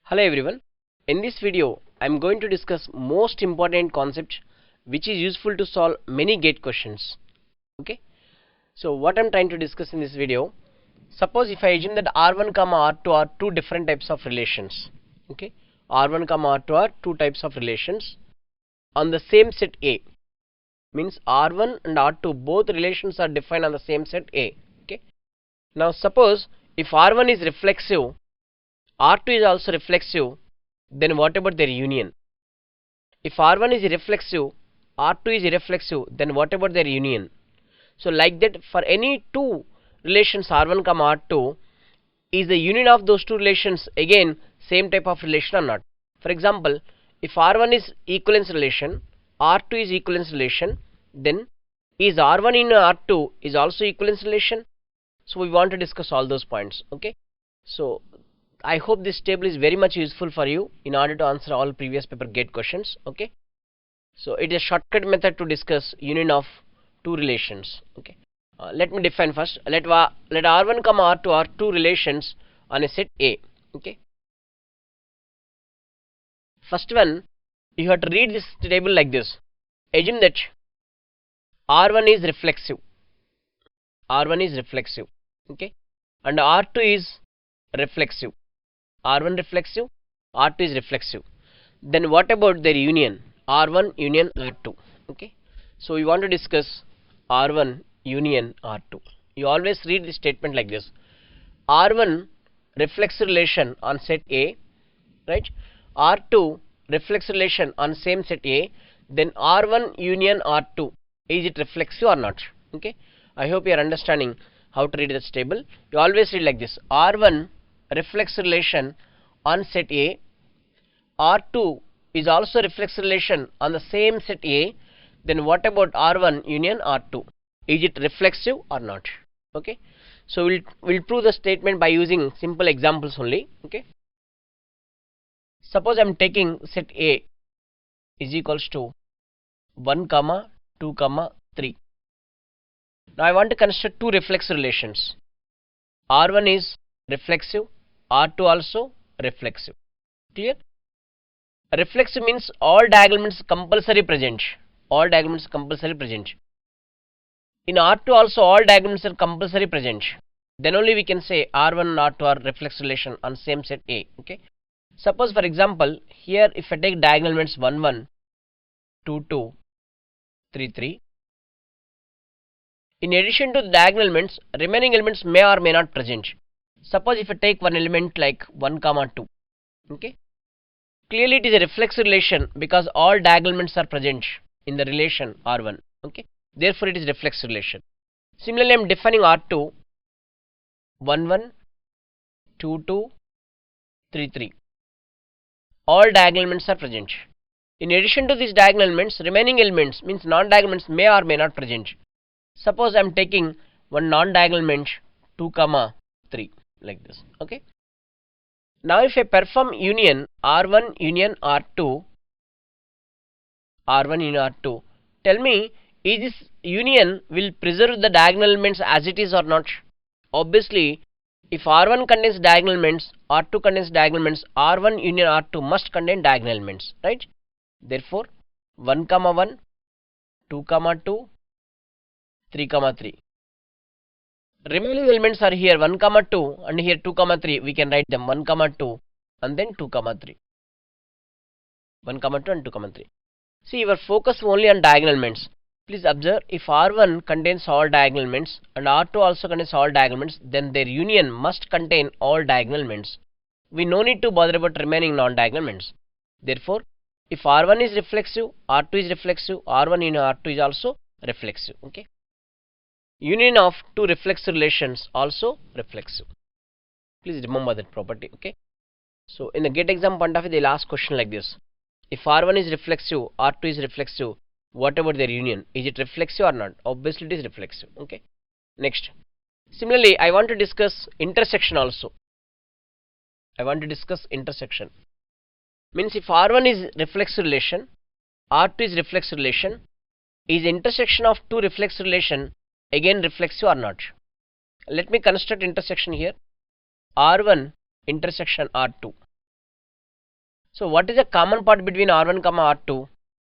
Hello everyone. In this video, I am going to discuss most important concept which is useful to solve many gate questions. Okay. So what I am trying to discuss in this video, suppose if I assume that R1 comma R2 are two different types of relations. Okay. R1 comma R2 are two types of relations on the same set A. Means R1 and R2 both relations are defined on the same set A. Okay. Now suppose if R1 is reflexive, R2 is also reflexive, then what about their union? If R1 is reflexive, R2 is irreflexive, then what about their union? So like that, for any two relations R1 comma R2, is the union of those two relations again same type of relation or not? For example, if R1 is equivalence relation, R2 is equivalence relation, then is R1 in R2 is also equivalence relation? So we want to discuss all those points. Okay. So I hope this table is very much useful for you in order to answer all previous paper gate questions. Okay. So it is a shortcut method to discuss union of two relations. Okay. Let me define first. Let R1 comma R2 are two relations on a set A. Okay. First one, you have to read this table like this. Assume that R1 is reflexive. R1 is reflexive. Okay. And R2 is reflexive. R1 reflexive, R2 is reflexive. Then what about their union? R1 union R2. Okay. So we want to discuss R1 union R2. You always read this statement like this. R1 reflexive relation on set A, right? R2 reflexive relation on same set A. Then R1 union R2. Is it reflexive or not? Okay. I hope you are understanding how to read this table. You always read like this. R1 reflexive relation on set A, R2 is also reflexive relation on the same set A, then what about R1 union R2? Is it reflexive or not? Okay. So we'll prove the statement by using simple examples only. Okay. Suppose I'm taking set A is equals to 1 comma 2 comma 3. Now I want to construct two reflexive relations. R1 is reflexive, R2 also reflexive. Clear? Reflexive means all diagonal elements compulsory present. All diagonal elements compulsory present. In R2 also all diagonal elements are compulsory present. Then only we can say R1 and R2 are reflexive relation on same set A. Okay. Suppose for example here if I take diagonal elements 1 1, 2 2, 3 3. In addition to the diagonal elements, remaining elements may or may not present. Suppose if I take one element like 1 comma 2. Okay. Clearly it is a reflexive relation because all diagonal elements are present in the relation R1. Okay. Therefore it is reflexive relation. Similarly I am defining R2 1 1, 2 2, 3 3. All diagonal elements are present. In addition to these diagonal elements, remaining elements means non-diagonal elements may or may not present. Suppose I am taking one non-diagonal element 2 comma 3 like this. Okay. Now if I perform union R1 union R2, R1 union R2, tell me is this union will preserve the diagonal elements as it is or not? Obviously if R1 contains diagonal elements, R2 contains diagonal elements, R1 union R2 must contain diagonal elements, right? Therefore 1 comma 1, 2 comma 2, 3 comma 3. Remaining elements are here 1 comma 2 and here 2 comma 3. We can write them 1 comma 2 and then 2 comma 3. 1 comma 2 and 2 comma 3. See, your focus only on diagonal elements. Please observe if R1 contains all diagonal elements and R2 also contains all diagonal elements, then their union must contain all diagonal elements. We no need to bother about remaining non-diagonal elements. Therefore, if R1 is reflexive, R2 is reflexive, R1 union R2 is also reflexive. Okay. Union of two reflexive relations also reflexive. Please remember that property. Okay. So in the gate exam point of view, they'll ask question like this. If R1 is reflexive, R2 is reflexive, what about their union? Is it reflexive or not? Obviously it is reflexive. Okay. Next. Similarly, I want to discuss intersection also. I want to discuss intersection. Means if R1 is reflexive relation, R2 is reflexive relation, is intersection of two reflexive relation again reflexive or not? Let me construct intersection here. R1 intersection R2. So what is the common part between R1 comma R2?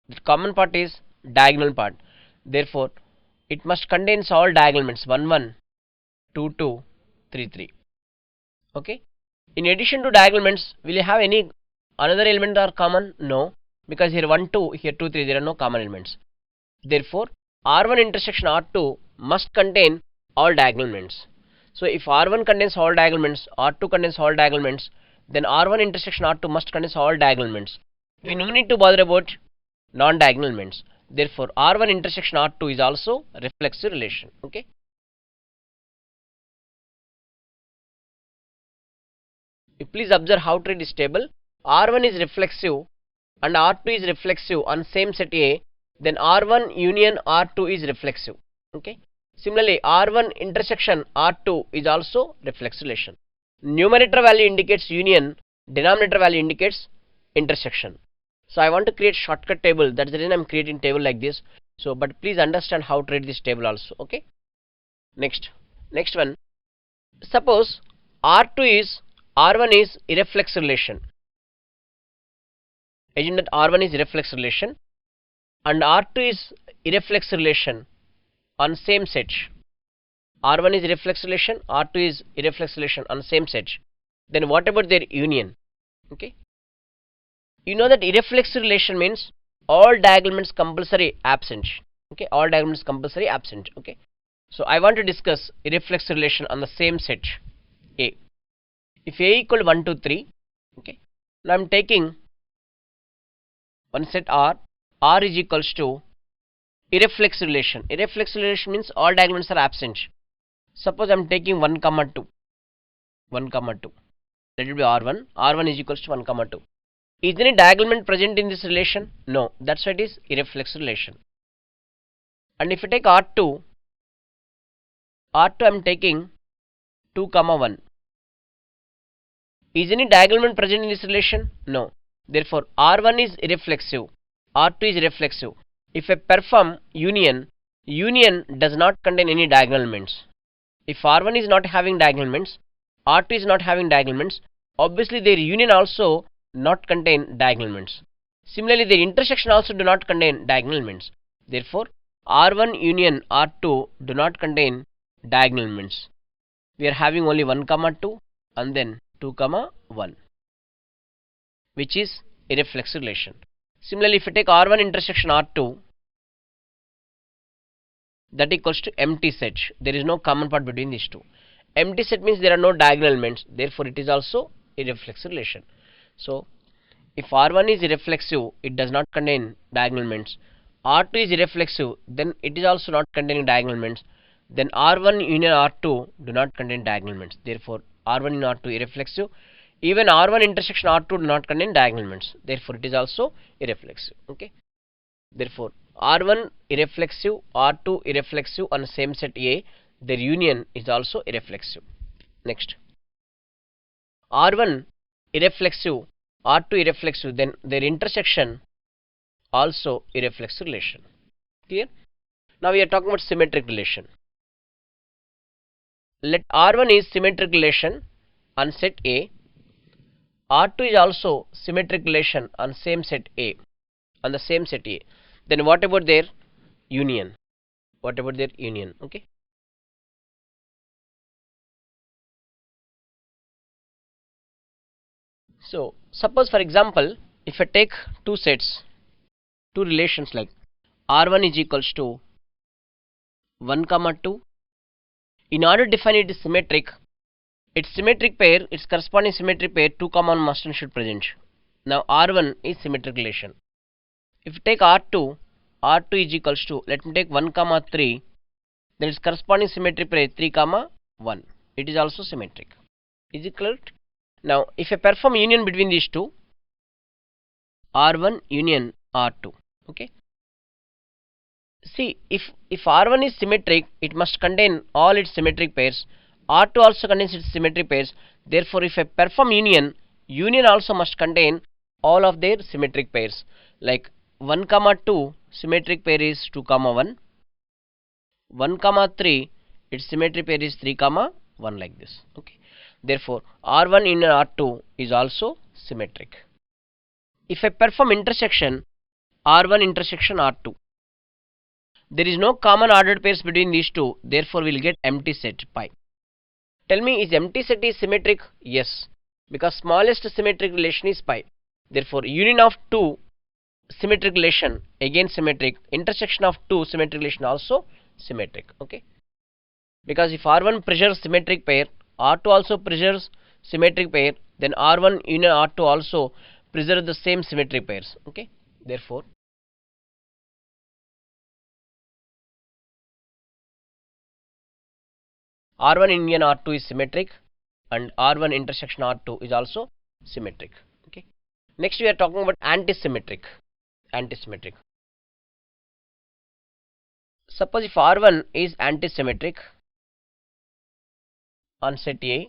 The common part is diagonal part. Therefore, it must contains all diagonal elements 1 1, 2 2, 3 3. Okay. In addition to diagonal elements, will you have any another element are common? No, because here 1 2, here 2 3, there are no common elements. Therefore, R1 intersection R2 must contain all diagonal elements. So if R1 contains all diagonal elements, R2 contains all diagonal elements, then R1 intersection R2 must contain all diagonal elements. We no need to bother about non-diagonal elements. Therefore, R1 intersection R2 is also reflexive relation. Okay. You please observe how to read this table. R1 is reflexive and R2 is reflexive on same set A. Then R1 union R2 is reflexive. Okay. Similarly, R1 intersection R2 is also reflexive relation. Numerator value indicates union, denominator value indicates intersection. So I want to create shortcut table. That's the reason I'm creating table like this. So, but please understand how to read this table also. Okay. Next one. Suppose R1 is irreflexive relation. Assume that R1 is irreflexive relation and R2 is irreflexive relation on same set. R1 is irreflexive relation, R2 is irreflexive relation on same set. Then what about their union? Okay. You know that irreflexive relation means all diagonal elements compulsory absent. Okay, all diagonal elements compulsory absent. Okay. So I want to discuss irreflexive relation on the same set A. If A equal 1 2 3, okay. Now I'm taking one set R is equals to irreflexive relation. Irreflexive relation means all diagonal elements are absent. Suppose I'm taking 1 comma 2. 1 comma 2. Let it be R1. R1 is equals to 1 comma 2. Is any diagonal element present in this relation? No. That's why it is irreflexive relation. And if you take R2 I'm taking 2 comma 1. Is any diagonal element present in this relation? No. Therefore, R1 is irreflexive. R2 is reflexive. If I perform union does not contain any diagonal elements. If R1 is not having diagonal elements, R2 is not having diagonal elements, obviously their union also not contain diagonal elements. Similarly, their intersection also do not contain diagonal elements. Therefore, R1 union R2 do not contain diagonal elements. We are having only 1 comma 2 and then 2 comma 1, which is irreflexive relation. Similarly, if you take R1 intersection R2, that equals to empty set. There is no common part between these two. Empty set means there are no diagonal elements. Therefore, it is also irreflexive relation. So, if R1 is irreflexive, it does not contain diagonal elements. R2 is irreflexive, then it is also not containing diagonal elements. Then R1 union R2 do not contain diagonal elements. Therefore, R1 in R2 irreflexive. Even R1 intersection R2 do not contain diagonal elements. Therefore, it is also irreflexive. Okay. Therefore, R1 irreflexive, R2 irreflexive on same set A. Their union is also irreflexive. Next. R1 irreflexive, R2 irreflexive, then their intersection also irreflexive relation. Clear? Now we are talking about symmetric relation. Let R1 is symmetric relation on set A. R2 is also symmetric relation on same set A. On the same set A. Then what about their union? What about their union? Okay. So suppose for example, if I take two sets, two relations like R1 is equals to 1 comma 2. In order to define it is symmetric, its symmetric pair, its corresponding symmetric pair 2 comma 1 must and should present. Now R1 is symmetric relation. If you take R2 is equals to, let me take 1 comma 3, then its corresponding symmetric pair 3 comma 1. It is also symmetric. Is it clear? Now if I perform union between these two, R1 union R2. Okay. See, if R1 is symmetric, it must contain all its symmetric pairs. R2 also contains its symmetric pairs. Therefore, if I perform union also must contain all of their symmetric pairs. Like 1 comma 2 symmetric pair is 2 comma 1. 1 comma 3 its symmetric pair is 3 comma 1, like this. Okay. Therefore, R1 union R2 is also symmetric. if I perform intersection R1 intersection R2, there is no common ordered pairs between these two, therefore we will get empty set pi. Tell me, is empty set is symmetric? Yes, because smallest symmetric relation is pi. Therefore union of two symmetric relation again symmetric, intersection of two symmetric relation also symmetric. Okay, because if R1 preserves symmetric pair, R2 also preserves symmetric pair, then R1 union R2 also preserve the same symmetric pairs. Okay, therefore R1 union R2 is symmetric and R1 intersection R2 is also symmetric. Okay, next we are talking about antisymmetric. Suppose if R1 is antisymmetric on set A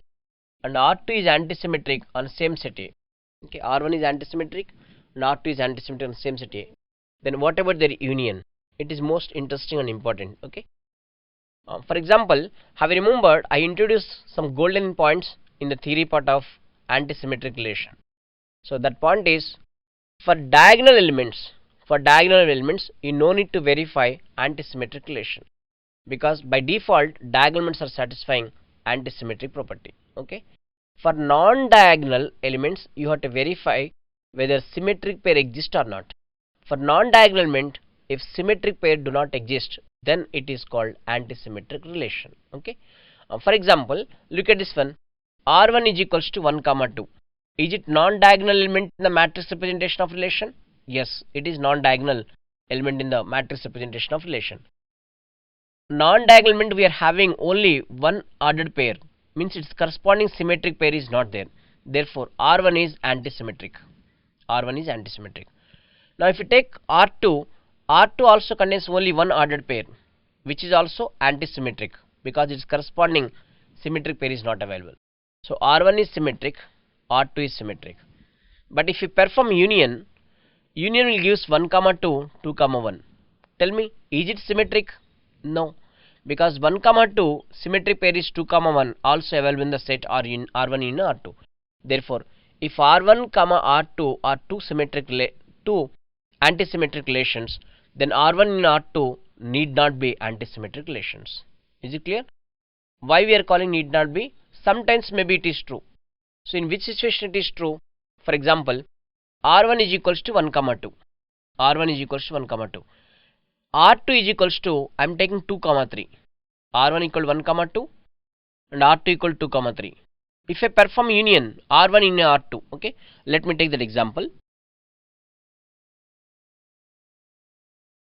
and R2 is antisymmetric on same set A. Okay, R1 is antisymmetric and R2 is antisymmetric on same set A. Then what about their union? It is most interesting and important. Okay. For example, have you remembered I introduced some golden points in the theory part of antisymmetric relation. So that point is, for diagonal elements you no need to verify antisymmetric relation, because by default diagonal elements are satisfying antisymmetric property. Okay. For non-diagonal elements you have to verify whether symmetric pair exists or not. For non-diagonal element, if symmetric pair do not exist, then it is called antisymmetric relation. Okay. For example, look at this one. R1 is equals to 1 comma 2. Is it non-diagonal element in the matrix representation of relation? Yes, it is non-diagonal element in the matrix representation of relation. Non-diagonal element we are having only one ordered pair, means its corresponding symmetric pair is not there. Therefore R1 is antisymmetric. Now if you take R2 also contains only one ordered pair, which is also antisymmetric because its corresponding symmetric pair is not available. So R1 is symmetric, R2 is symmetric. But if you perform union will give 1 comma 2, 2 comma 1. Tell me, is it symmetric? No, because 1 comma 2 symmetric pair is 2 comma 1 also available in the set R1 union R2. Therefore if R1 comma R2 are two antisymmetric relations, then R1 and R2 need not be antisymmetric relations. Is it clear? Why we are calling need not be? Sometimes maybe it is true. So in which situation it is true? For example, R1 is equals to 1 comma 2. R1 is equals to 1 comma 2. R2 is equals to, I am taking 2 comma 3. R1 equal to 1 comma 2 and R2 equal to 2 comma 3. If I perform union R1 in R2, okay, let me take that example.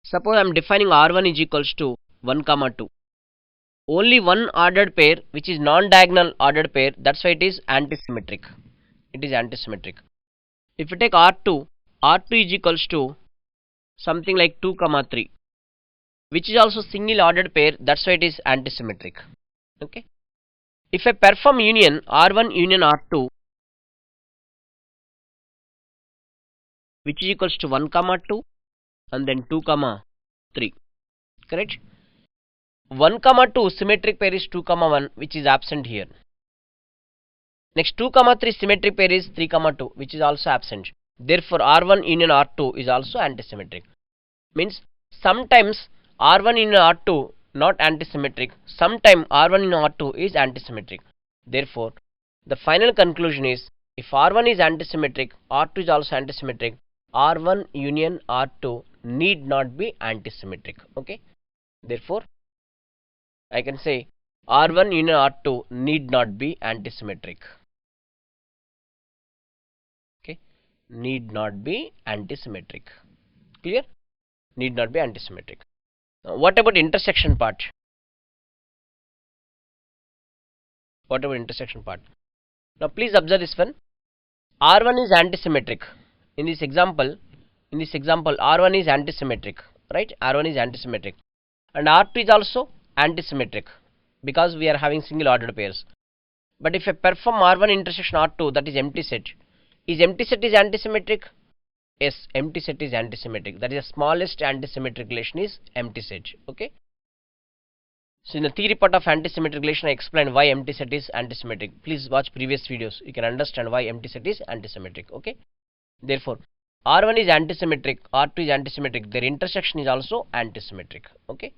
Suppose I am defining R1 is equals to 1 comma 2. Only one ordered pair which is non-diagonal ordered pair, that's why it is antisymmetric. If you take R2 is equals to something like 2 comma 3, which is also single ordered pair, that's why it is antisymmetric. Okay. If I perform union R1 union R2, which is equals to 1 comma 2 and then 2 comma 3, correct? 1 comma 2 symmetric pair is 2 comma 1, which is absent here. Next 2 comma 3 symmetric pair is 3 comma 2, which is also absent. Therefore R1 union R2 is also antisymmetric. Means sometimes R1 union R2 not antisymmetric, sometimes R1 union R2 is antisymmetric. Therefore the final conclusion is, if R1 is antisymmetric, R2 is also antisymmetric, R1 union R2 need not be antisymmetric. Okay. Therefore I can say R1 union R2 need not be antisymmetric. Okay, need not be antisymmetric. Clear? Need not be antisymmetric. Now, what about intersection part? Now please observe this one. R1 is antisymmetric. In this example R1 is antisymmetric, right? R1 is antisymmetric and R2 is also antisymmetric because we are having single ordered pairs. But if I perform R1 intersection R2, that is empty set. Is empty set is antisymmetric? Yes, empty set is antisymmetric. That is the smallest antisymmetric relation is empty set. Okay. So in the theory part of antisymmetric relation I explained why empty set is antisymmetric. Please watch previous videos. You can understand why empty set is antisymmetric. Okay. Therefore R1 is antisymmetric, R2 is antisymmetric, their intersection is also antisymmetric. Okay,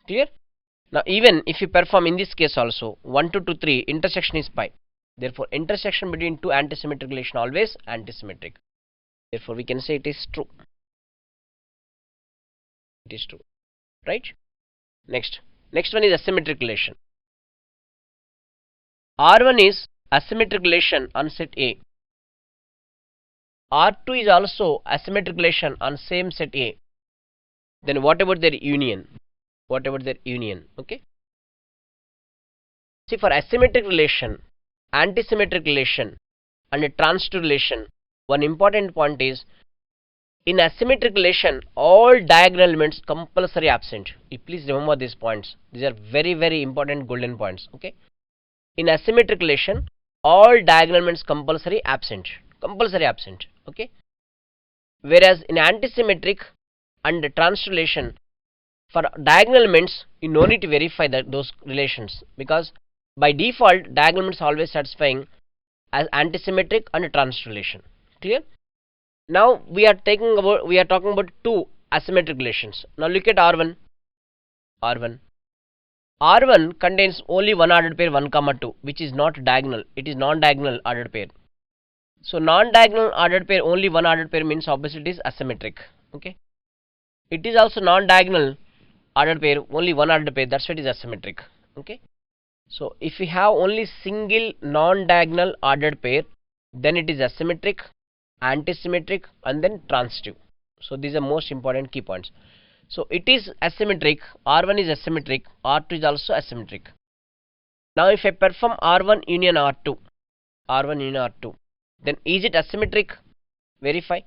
clear? Now even if you perform in this case also 1, 2, 2, 3, intersection is pi. Therefore intersection between two antisymmetric relation always antisymmetric. Therefore we can say it is true. It is true, right? Next one is asymmetric relation. R1 is asymmetric relation on set A. R2 is also asymmetric relation on same set A. Then what about their union? What about their union? Okay. See, for asymmetric relation, antisymmetric relation and a transitive relation, one important point is in asymmetric relation all diagonal elements compulsory absent. Please remember these points. These are very, very important golden points. Okay. In asymmetric relation all diagonal elements compulsory absent. Okay. Whereas in antisymmetric and transitive relation, for diagonal elements you no need to verify those relations, because by default diagonal elements always satisfying as antisymmetric and transitive relation. Clear? Now we are talking about two asymmetric relations. Now look at R1. R1 contains only one ordered pair 1, 2, which is not diagonal. It is non-diagonal ordered pair. So non-diagonal ordered pair, only one ordered pair, means obviously it is asymmetric. Okay. It is also non-diagonal ordered pair, only one ordered pair, that's why it is asymmetric. Okay. So if we have only single non-diagonal ordered pair, then it is asymmetric, antisymmetric and then transitive. So these are most important key points. So it is asymmetric, R1 is asymmetric, R2 is also asymmetric. Now if I perform R1 union R2, then is it asymmetric? Verify.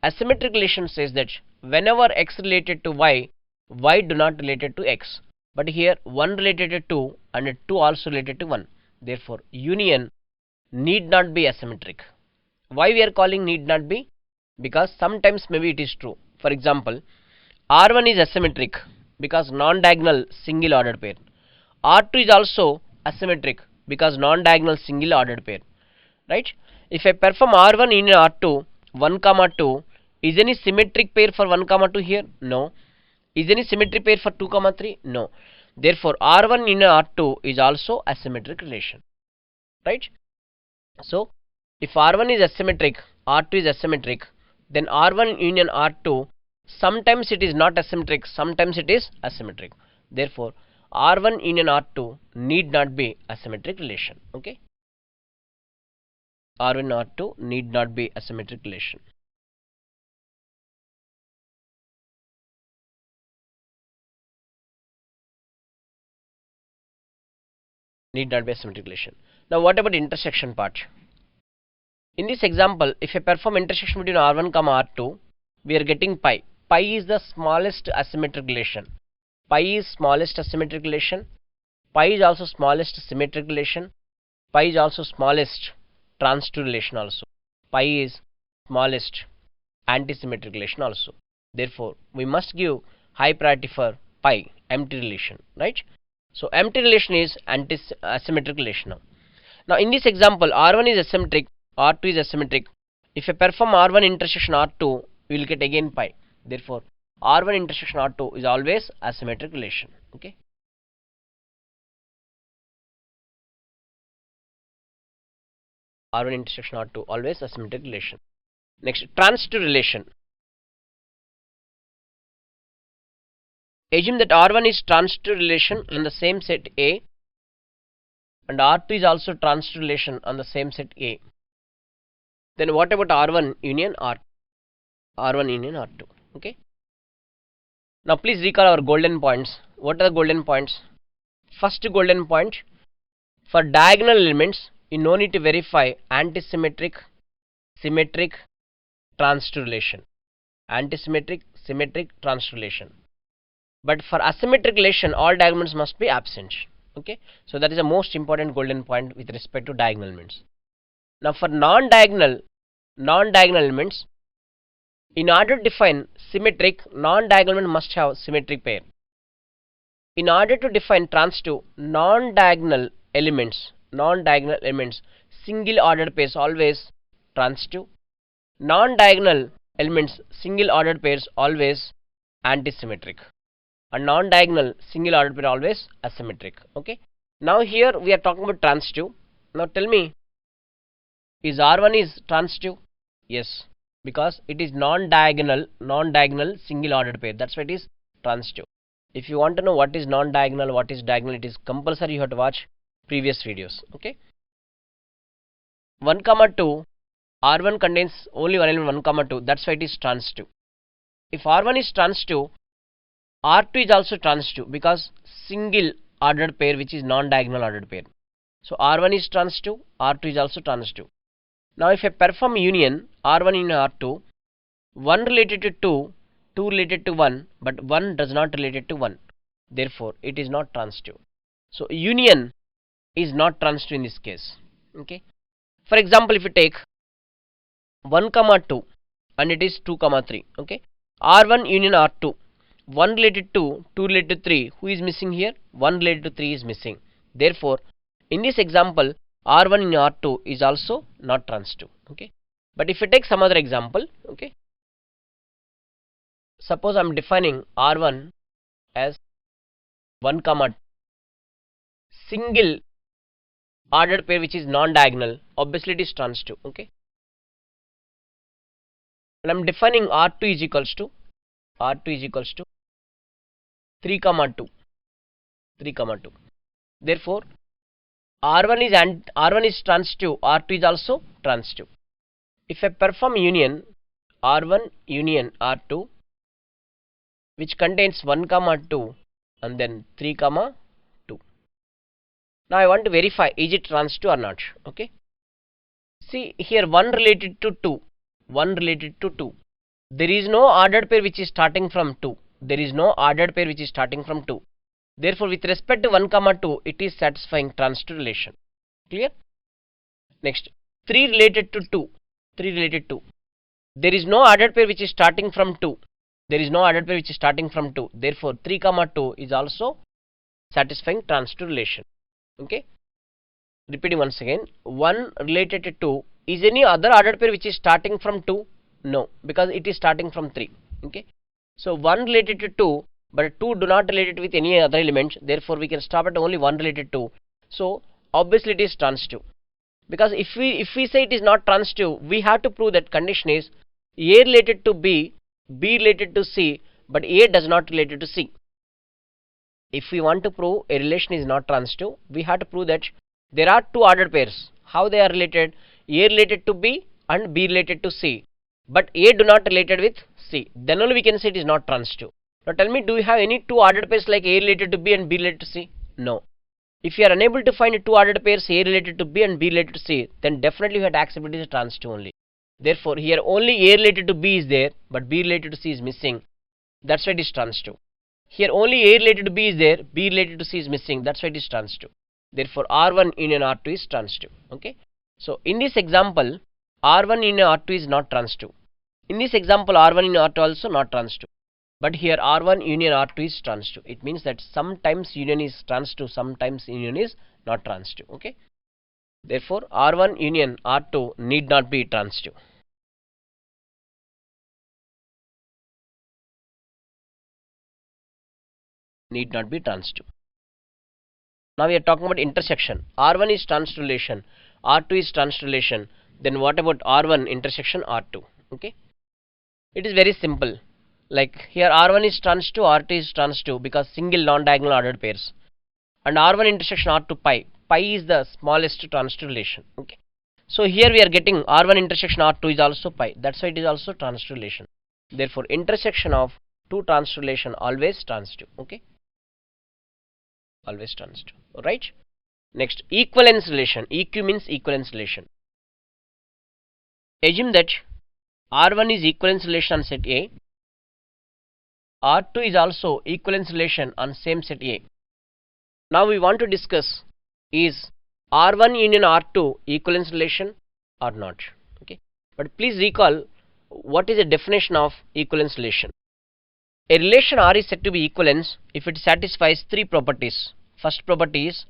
Asymmetric relation says that whenever x related to y, y do not related to x. But here 1 related to 2 and 2 also related to 1. Therefore union need not be asymmetric. Why we are calling need not be? Because sometimes maybe it is true. For example, R1 is asymmetric because non-diagonal single ordered pair. R2 is also asymmetric because non-diagonal single ordered pair. Right? If I perform R1 union R2, 1, 2, is any symmetric pair for 1, 2 here? No. Is any symmetric pair for 2, 3? No. Therefore R1 union R2 is also asymmetric relation. Right? So if R1 is asymmetric, R2 is asymmetric, then R1 union R2, sometimes it is not asymmetric, sometimes it is asymmetric. Therefore R1 union R2 need not be asymmetric relation. Okay. R1 R2 need not be asymmetric relation. Need not be asymmetric relation. Now what about intersection part? In this example, if I perform intersection between R1, R2, we are getting pi. Pi is the smallest asymmetric relation. Pi is smallest asymmetric relation. Pi is also smallest symmetric relation. Pi is also smallest transitive relation also. Pi is smallest antisymmetric relation also. Therefore, we must give high priority for pi, empty relation, right? So empty relation is asymmetric relation. Now in this example, R1 is asymmetric, R2 is asymmetric. If I perform R1 intersection R2, we will get again pi. Therefore R1 intersection R2 is always asymmetric relation. Okay. R1 intersection R2 always asymmetric relation. Next, transitive relation. Assume that R1 is transitive relation on the same set A and R2 is also transitive relation on the same set A. Then what about R1 union R2? R1 union R2. Okay. Now please recall our golden points. What are the golden points? First golden point, for diagonal elements you no need to verify antisymmetric, symmetric, transitive relation. Antisymmetric, symmetric, transitive relation. But for asymmetric relation all diagonals must be absent. Okay. So that is the most important golden point with respect to diagonal elements. Now for non-diagonal elements, in order to define symmetric, non-diagonal element must have symmetric pair. In order to define transitive, non-diagonal elements, single ordered pairs always transitive. Non-diagonal elements single ordered pairs always antisymmetric, and non-diagonal single ordered pair always asymmetric. Okay, now here we are talking about transitive. Now tell me, is R1 is transitive? Yes, because it is non-diagonal single ordered pair, that's why it is transitive. If you want to know what is non-diagonal, what is diagonal, it is compulsory you have to watch previous videos. Okay, 1 comma 2, R1 contains only one element 1 comma 2, that's why it is transitive. If R1 is transitive, R2 is also transitive because single ordered pair which is non-diagonal ordered pair. So R1 is transitive, R2 is also transitive. Now if I perform union R1 in R2, 1 related to 2, 2 related to 1, but 1 does not related to 1. Therefore, it is not transitive. So union is not transitive in this case. Okay. For example, if you take 1 comma 2 and it is 2 comma 3. Okay. R1 union R2. 1 related to 2 related to 3. Who is missing here? 1 related to 3 is missing. Therefore, in this example, R1 in R2 is also not transitive. Okay. But if you take some other example, okay, suppose I am defining R1 as 1 comma single ordered pair which is non-diagonal, obviously it is transitive. Okay, and I am defining R2 is equals to 3 comma 2. Therefore, R1 is transitive, R2 is also transitive. If I perform union R1 union R2 which contains 1 comma 2 and then 3 comma 2. Now I want to verify is it transitive or not. Okay, see here 1 related to 2, 1 related to 2. There is no ordered pair which is starting from 2. Therefore, with respect to 1 comma 2, it is satisfying transitive relation. Clear? Next, 3 related to 2. There is no ordered pair which is starting from 2. Therefore, 3 comma 2 is also satisfying transitive relation. Okay. Repeating once again, 1 related to 2. Is any other ordered pair which is starting from 2? No, because it is starting from 3. Okay. So 1 related to 2, but 2 do not relate with any other element. Therefore, we can stop at only 1 related to. So obviously it is transitive. Because if we say it is not transitive, we have to prove that condition is A related to B, B related to C, but A does not relate to C. If we want to prove a relation is not transitive, we have to prove that there are two ordered pairs. How they are related? A related to B and B related to C, but A do not related with C. Then only we can say it is not transitive. Now tell me, do you have any two ordered pairs like A related to B and B related to C? No. If you are unable to find two ordered pairs A related to B and B related to C, then definitely you have to accept it as transitive only. Therefore, here only A related to B is there, but B related to C is missing. That's why it is transitive. Here only A related to B is there, B related to C is missing. That's why it is transitive. Therefore, R1 union R2 is transitive. Okay. So in this example, R1 union R2 is not transitive. In this example, R1 union R2 also not transitive. But here R1 union R2 is transitive. It means that sometimes union is transitive, sometimes union is not transitive. Okay. Therefore, R1 union R2 need not be transitive. Need not be transitive. Now we are talking about intersection. R1 is transitive relation, R2 is transitive relation. Then what about R1 intersection R2? Okay. It is very simple. Like here R1 is transitive, R2 is transitive because single non-diagonal ordered pairs. And R1 intersection R2 pi. Pi is the smallest transitive relation. Okay. So here we are getting R1 intersection R2 is also pi. That's why it is also transitive relation. Therefore, intersection of two transitive relation always transitive. Okay. Always transitive. Right. Next, equivalence relation. EQ means equivalence relation. Assume that R1 is equivalence relation on set A. R2 is also equivalence relation on same set A. Now we want to discuss is R1 union R2 equivalence relation or not. Okay. But please recall what is the definition of equivalence relation. A relation R is said to be equivalence if it satisfies three properties. First property is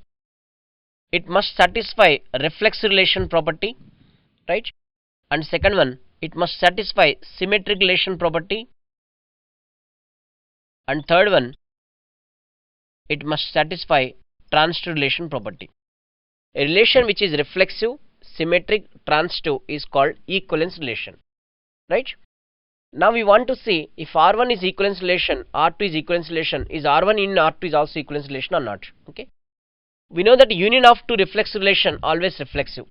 it must satisfy reflex relation property, right? And second one, it must satisfy symmetric relation property, and third one, it must satisfy transitive relation property. A relation which is reflexive, symmetric, transitive is called equivalence relation, right? Now we want to see if R1 is equivalence relation, R2 is equivalence relation, is R1 union R2 is also equivalence relation or not? Okay. We know that union of two reflexive relation always reflexive.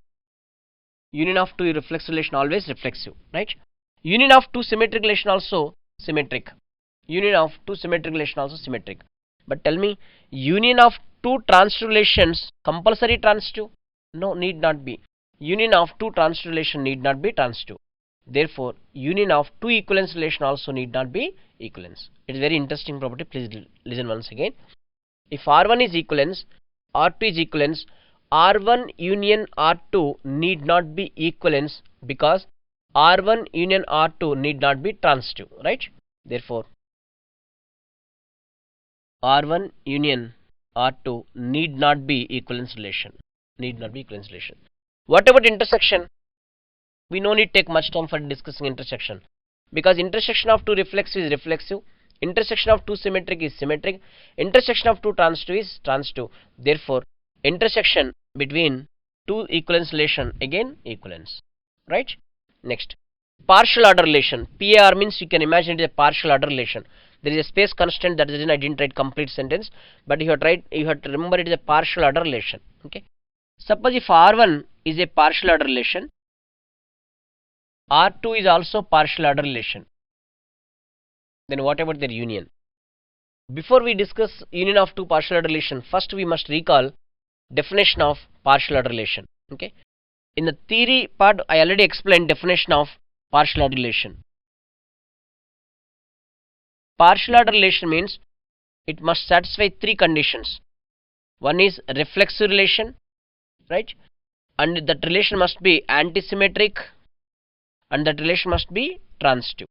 Union of two reflexive relation always reflexive, right? Union of two symmetric relation also symmetric. Union of two symmetric relation also symmetric. But tell me, union of two transitive relations compulsory transitive? No, need not be. Union of two transitive relation need not be transitive. Therefore, union of two equivalence relation also need not be equivalence. It is very interesting property. Please listen once again. If R1 is equivalence, R2 is equivalence, R1 union R2 need not be equivalence because R1 union R2 need not be transitive, right? Therefore, R1 union R2 need not be equivalence relation. Need not be equivalence relation. What about intersection? We no need take much time for discussing intersection because intersection of two reflexive is reflexive, intersection of two symmetric is symmetric, intersection of two transitive is transitive. Therefore, intersection between two equivalence relation again equivalence, right? Next, partial order relation. PAR means you can imagine it is a partial order relation. There is a space constant, that is I didn't write complete sentence, but you have to remember it is a partial order relation. Okay. Suppose if R1 is a partial order relation, R2 is also partial order relation. Then what about their union? Before we discuss union of two partial order relation, first we must recall definition of partial order relation. Okay. In the theory part, I already explained definition of partial order relation. Partial order relation means it must satisfy three conditions. One is reflexive relation, right? And that relation must be antisymmetric, and that relation must be transitive.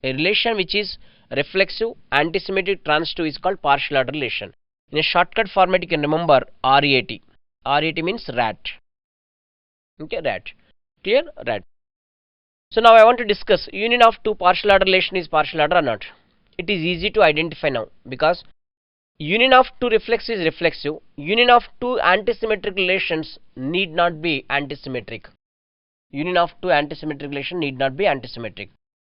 A relation which is reflexive, antisymmetric, transitive is called partial order relation. In a shortcut format, you can remember RAT. RAT means RAT. Okay, RAT. Clear? RAT. So now I want to discuss union of two partial order relation is partial order or not. It is easy to identify now because union of two reflexive is reflexive. Union of two antisymmetric relations need not be antisymmetric. Union of two antisymmetric relation need not be antisymmetric.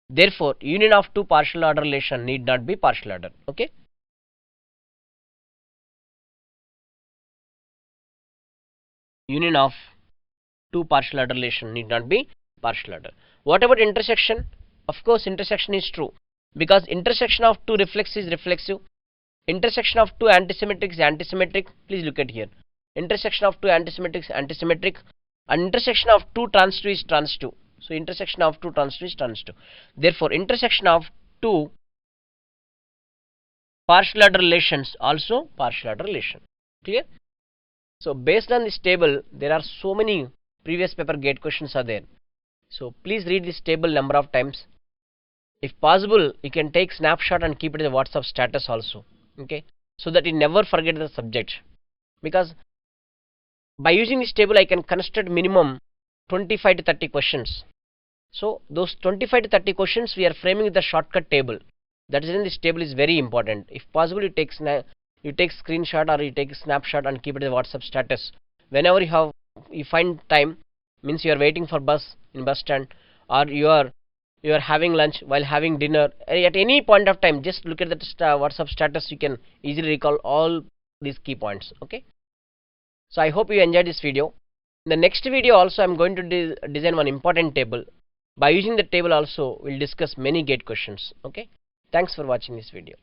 Therefore, union of two partial order relation need not be partial order. Okay. Union of two partial order relation need not be partial order. What about intersection? Of course, intersection is true because intersection of two reflexive is reflexive. Intersection of two antisymmetric is antisymmetric. Please look at here. Intersection of two antisymmetric is antisymmetric. And intersection of two transitive is transitive. So intersection of two transitive is transitive. Therefore, intersection of two partial order relations also partial order relation. Clear? So based on this table, there are so many previous paper gate questions are there. So please read this table number of times. If possible, you can take snapshot and keep it in the WhatsApp status also. Okay, so that you never forget the subject. Because by using this table, I can construct minimum 25 to 30 questions. So those 25 to 30 questions we are framing with the shortcut table. That is in this table is very important. If possible, you take screenshot or you take a snapshot and keep it in the WhatsApp status. Whenever you find time, means you are waiting for bus in bus stand, or you are having lunch while having dinner, at any point of time, just look at the WhatsApp status. You can easily recall all these key points. Okay. So I hope you enjoyed this video. In the next video also, I am going to design one important table. By using the table also, we'll discuss many gate questions. Okay. Thanks for watching this video.